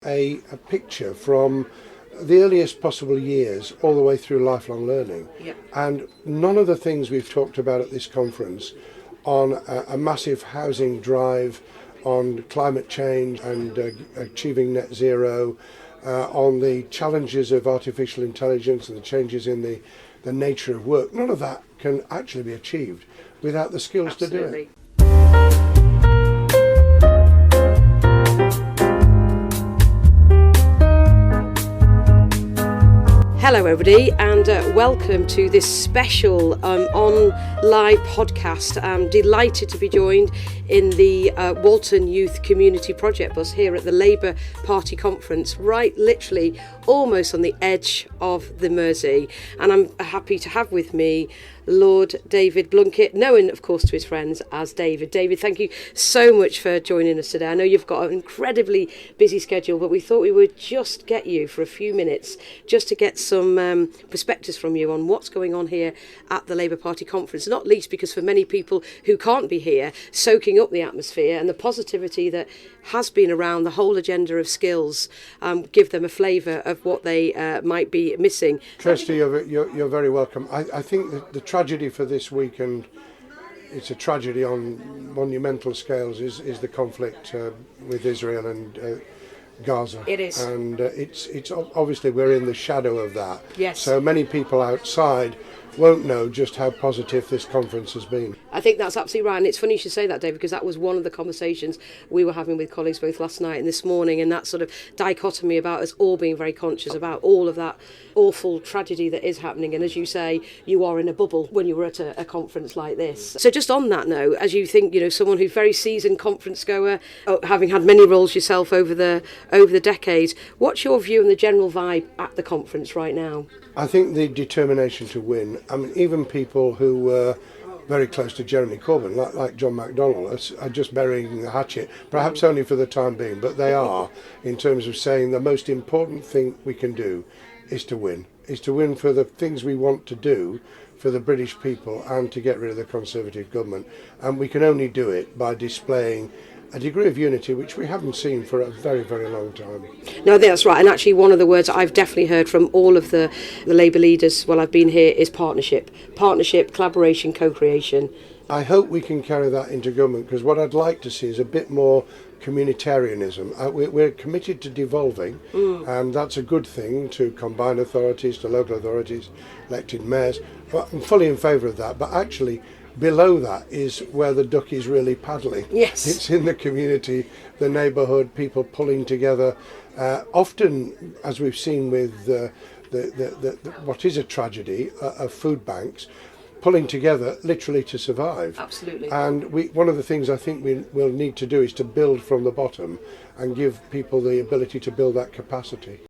a picture from the earliest possible years all the way through lifelong learning. Yep. And none of the things we've talked about at this conference on a massive housing drive, on climate change and achieving net zero, on the challenges of artificial intelligence and the changes in the nature of work, none of that can actually be achieved without the skills Absolutely. to do it. Hello everybody, and welcome to this special on live podcast. I'm delighted to be joined in the Walton Youth Community Project bus here at the Labour Party conference, right literally almost on the edge of the Mersey, and I'm happy to have with me Lord David Blunkett, known of course to his friends as David. David, thank you so much for joining us today. I know you've got an incredibly busy schedule, but we thought we would just get you for a few minutes just to get some perspectives from you on what's going on here at the Labour Party conference, not least because for many people who can't be here, soaking up the atmosphere and the positivity that has been around the whole agenda of skills, give them a flavour of what they might be missing. Kirstie, you're very welcome. I think that the tragedy for this week, and it's a tragedy on monumental scales, is the conflict with Israel and Gaza. It is. And it's obviously we're in the shadow of that. Yes. So many people outside won't know just how positive this conference has been. I think that's absolutely right, and it's funny you should say that, David, because that was one of the conversations we were having with colleagues both last night and this morning, and that sort of dichotomy about us all being very conscious about all of that awful tragedy that is happening. And as you say, you are in a bubble when you were at a conference like this. So just on that note, as you think, someone who's very seasoned conference goer, having had many roles yourself over the decades, what's your view on the general vibe at the conference right now? I think the determination to win. I mean, even people who were very close to Jeremy Corbyn, like John McDonnell, are just burying the hatchet, perhaps only for the time being, but they are, in terms of saying the most important thing we can do is to win for the things we want to do for the British people and to get rid of the Conservative government. And we can only do it by displaying a degree of unity which we haven't seen for a very, very long time. No, I think that's right. And actually one of the words I've definitely heard from all of the Labour leaders while I've been here is partnership. Partnership, collaboration, co-creation. I hope we can carry that into government, because what I'd like to see is a bit more communitarianism. We're committed to devolving, and that's a good thing, to combine authorities, to local authorities, elected mayors. Well, I'm fully in favour of that, but actually below that is where the duck is really paddling. Yes. It's in the community, the neighbourhood, people pulling together. Often, as we've seen with the what is a tragedy of food banks, pulling together literally to survive. Absolutely. And one of the things I think we'll need to do is to build from the bottom and give people the ability to build that capacity.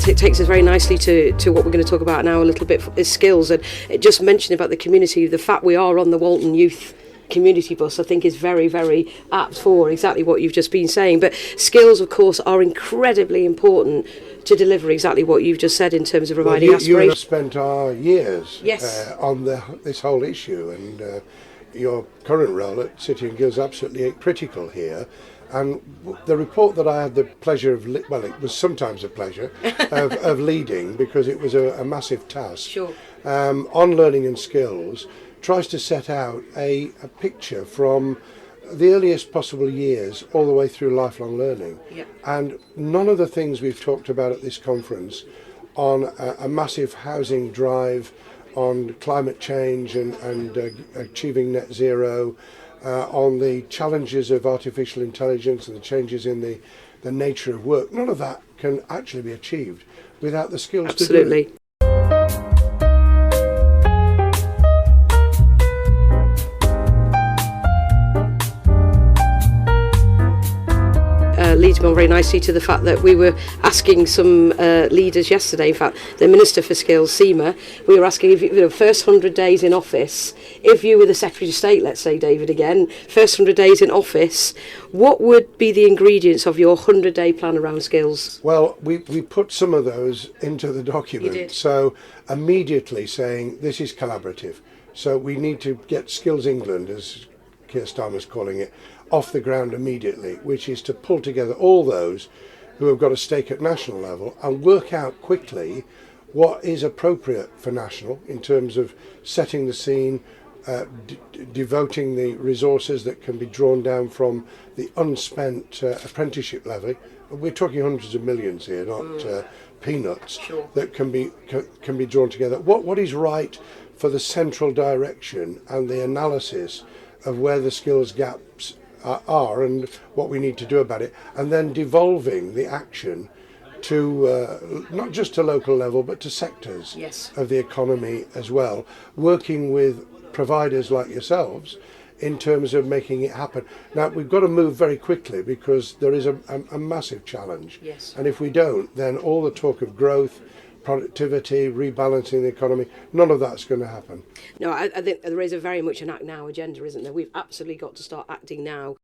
It takes us very nicely to what we're going to talk about now a little bit, is skills. And just mentioning about the community, the fact we are on the Walton Youth Community bus, I think is very, very apt for exactly what you've just been saying. But skills, of course, are incredibly important to deliver exactly what you've just said in terms of providing aspiration. You and I spent our years Yes. on this whole issue, and your current role at City and Guilds is absolutely critical here. And the report that I had the pleasure of, it was sometimes a pleasure, of leading, because it was a massive task, Sure. On learning and skills, tries to set out a picture from the earliest possible years all the way through lifelong learning. Yep. And none of the things we've talked about at this conference on a massive housing drive, on climate change and achieving net zero, on the challenges of artificial intelligence and the changes in the nature of work, none of that can actually be achieved without the skills Absolutely. to do it. Leads leading on very nicely to the fact that we were asking some leaders yesterday, in fact, the Minister for Skills, Seema, we were asking if, first 100 days in office, if you were the Secretary of State, let's say, David, again, first 100 days in office, what would be the ingredients of your 100-day plan around skills? Well, we put some of those into the document. You did. So immediately saying this is collaborative. So we need to get Skills England, as Kirstie was calling it, off the ground immediately, which is to pull together all those who have got a stake at national level and work out quickly what is appropriate for national in terms of setting the scene, devoting the resources that can be drawn down from the unspent apprenticeship levy. We're talking hundreds of millions here, not peanuts. Sure. That can be drawn together. What is right for the central direction and the analysis of where the skills gaps are and what we need to do about it, and then devolving the action to not just to local level but to sectors of the economy as well, working with providers like yourselves in terms of making it happen. Now we've got to move very quickly because there is a massive challenge, and if we don't, then all the talk of growth, productivity, rebalancing the economy, none of that's going to happen. No, I think there is very much an act now agenda, isn't there? We've absolutely got to start acting now.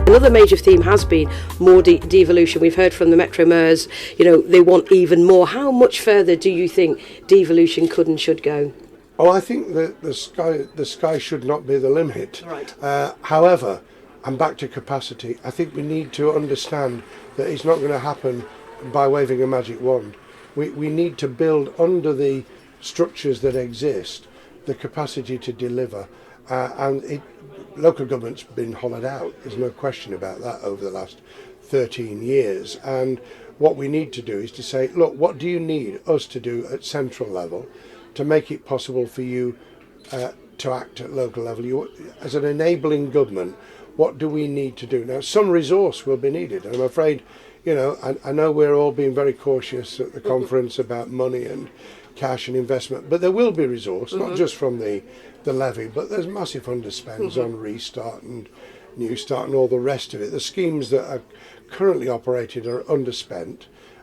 Another major theme has been more devolution. We've heard from the Metro mayors, they want even more. How much further do you think devolution could and should go? Oh, I think that the sky should not be the limit. Right. However, and back to capacity, I think we need to understand that it's not going to happen by waving a magic wand. We need to build under the structures that exist the capacity to deliver. Local government's been hollowed out, there's no question about that, over the last 13 years. And what we need to do is to say, look, what do you need us to do at central level to make it possible for you to act at local level? As an enabling government, what do we need to do? Now, some resource will be needed, and I'm afraid, I know we're all being very cautious at the conference about money and cash and investment, but there will be resource, not just from the levy, but there's massive underspends on Restart and New Start and all the rest of it. The schemes that are currently operated are underspent,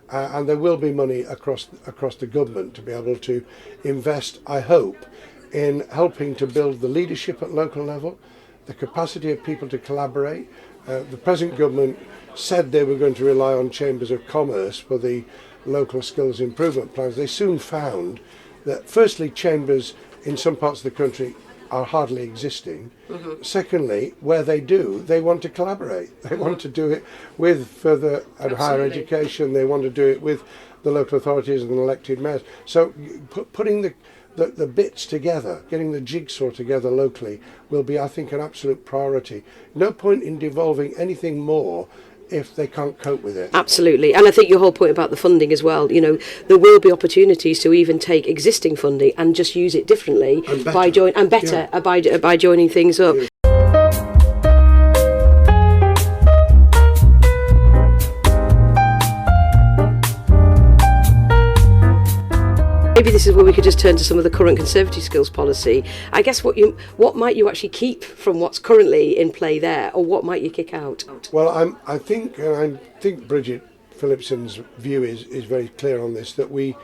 and there will be money across the government to be able to invest, I hope, in helping to build the leadership at local level, the capacity of people to collaborate. The present government said they were going to rely on chambers of commerce for the local skills improvement plans. They soon found that, firstly, chambers in some parts of the country are hardly existing. Secondly, where they do, they want to collaborate. They want to do it with further and higher education. They want to do it with the local authorities and elected mayors. So putting the bits together, getting the jigsaw together locally will be, I think, an absolute priority. No point in devolving anything more if they can't cope with it. Absolutely. And I think your whole point about the funding as well, there will be opportunities to even take existing funding and just use it differently by joining things up. Yeah. Maybe this is where we could just turn to some of the current Conservative skills policy. I guess what might you actually keep from what's currently in play there, or what might you kick out? Well, I think Bridget Phillipson's view is very clear on this, that we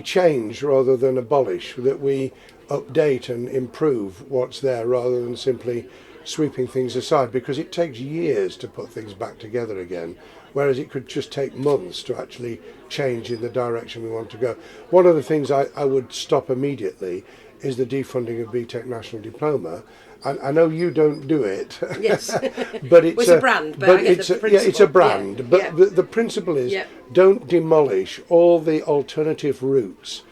change rather than abolish, that we update and improve what's there rather than simply sweeping things aside, because it takes years to put things back together again, whereas it could just take months to actually change in the direction we want to go. One of the things I would stop immediately is the defunding of BTEC National Diploma. And I know you don't do it. Yes. But it's a brand. But it's a brand. Yeah. But the principle is, don't demolish all the alternative routes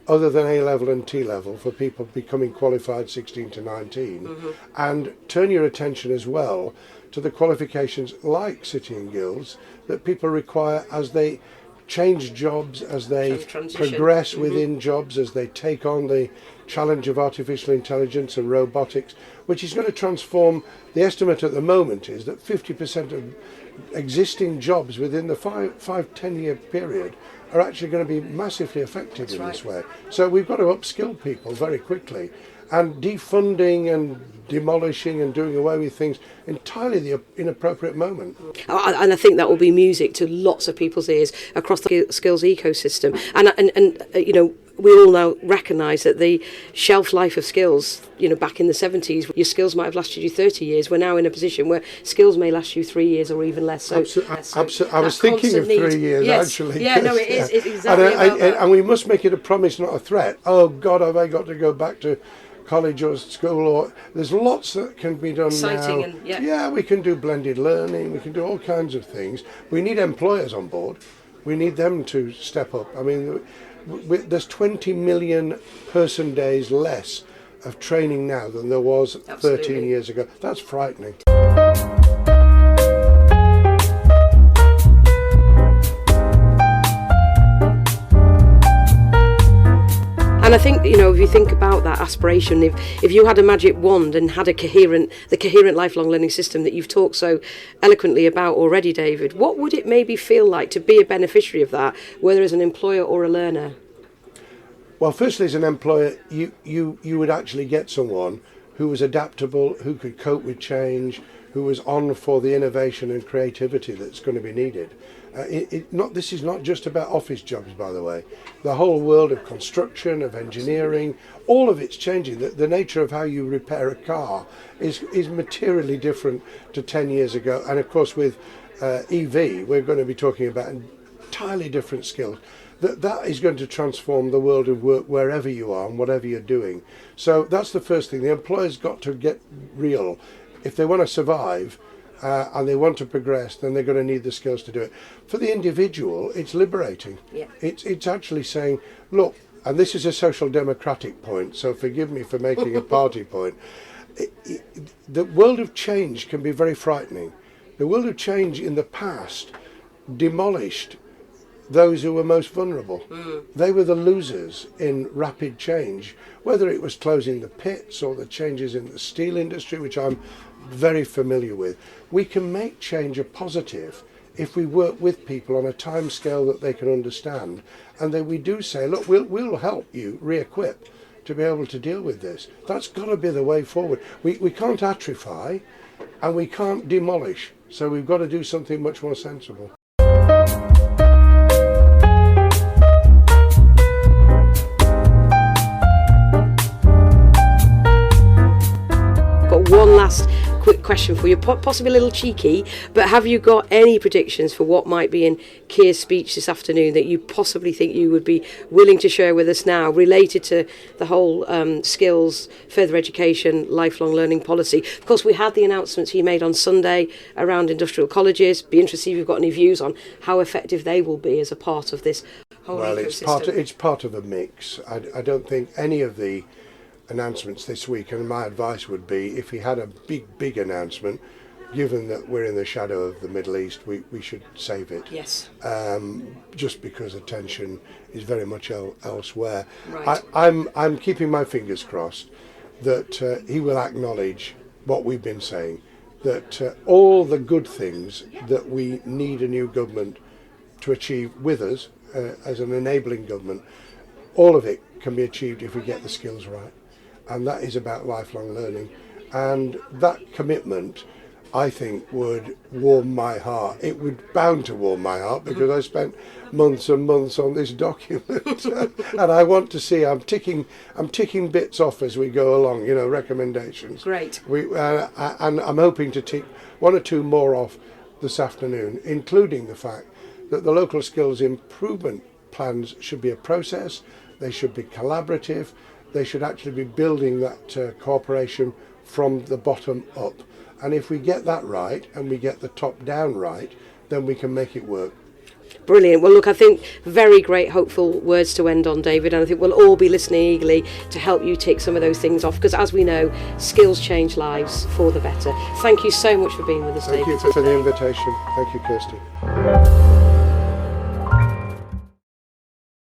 other than A-level and T-level for people becoming qualified 16 to 19, and turn your attention as well to the qualifications like City and Guilds that people require as they change jobs, as they Transition. progress within jobs, as they take on the challenge of artificial intelligence and robotics, which is going to transform. The estimate at the moment is that 50% of existing jobs within the 5-10 year period are actually going to be massively affected this way. So we've got to upskill people very quickly, and defunding and demolishing and doing away with things entirely the inappropriate moment. And I think that will be music to lots of people's ears across the skills ecosystem. And you know, we all now recognise that the shelf life of skills, you know, back in the 70s, your skills might have lasted you 30 years. We're now in a position where skills may last you 3 years or even less. So, I was thinking of 3 years, actually. Yeah, no, it is. It's exactly and we must make it a promise, not a threat. Oh, God, have I got to go back to college or school? Or there's lots that can be done now. Yeah, we can do blended learning. We can do all kinds of things. We need employers on board. We need them to step up. I mean, there's 20 million person days less of training now than there was 13 years ago. That's frightening. And I think, you know, if you think about that aspiration, if you had a magic wand and had the coherent lifelong learning system that you've talked so eloquently about already, David, what would it maybe feel like to be a beneficiary of that, whether as an employer or a learner? Well, firstly, as an employer, you would actually get someone who was adaptable, who could cope with change, who was on for the innovation and creativity that's going to be needed. This is not just about office jobs, by the way. The whole world of construction, of engineering, all of it's changing. The nature of how you repair a car is materially different to 10 years ago. And of course, with EV, we're going to be talking about entirely different skills. That is going to transform the world of work wherever you are and whatever you're doing. So that's the first thing. The employer's got to get real. If they want to survive, and they want to progress, then they're going to need the skills to do it. For the individual, it's liberating. Yeah. It's actually saying, look, and this is a social democratic point, so forgive me for making a party point. The world of change can be very frightening. The world of change in the past demolished those who were most vulnerable. They were the losers in rapid change, whether it was closing the pits or the changes in the steel industry, which I'm very familiar with. We can make change a positive if we work with people on a time scale that they can understand, and then we do say, look, we'll help you re-equip to be able to deal with this. That's got to be the way forward. We can't atrophy and we can't demolish, so we've got to do something much more sensible. Got one last quick question for you, possibly a little cheeky, but have you got any predictions for what might be in Keir's speech this afternoon that you possibly think you would be willing to share with us now, related to the whole skills, further education, lifelong learning policy? Of course, we had the announcements he made on Sunday around industrial colleges. Be interested if you've got any views on how effective they will be as a part of this whole ecosystem. It's part of a mix. I don't think any of the announcements this week, and my advice would be, if he had a big announcement, given that we're in the shadow of the Middle East, we should save it. Yes. Just because attention is very much elsewhere. Right. I'm keeping my fingers crossed that he will acknowledge what we've been saying, that all the good things that we need a new government to achieve with us as an enabling government, all of it can be achieved if we get the skills right. And that is about lifelong learning. And that commitment, I think, would warm my heart. It would bound to warm my heart, because I spent months and months on this document. And I want to see, I'm ticking bits off as we go along, recommendations. Great. And I'm hoping to tick one or two more off this afternoon, including the fact that the local skills improvement plans should be a process, they should be collaborative, they should actually be building that cooperation from the bottom up. And if we get that right, and we get the top down right, then we can make it work. Brilliant. Well, look, I think very great, hopeful words to end on, David, and I think we'll all be listening eagerly to help you tick some of those things off, because as we know, skills change lives for the better. Thank you so much for being with us, David. Thank you for the invitation. Thank you, Kirstie.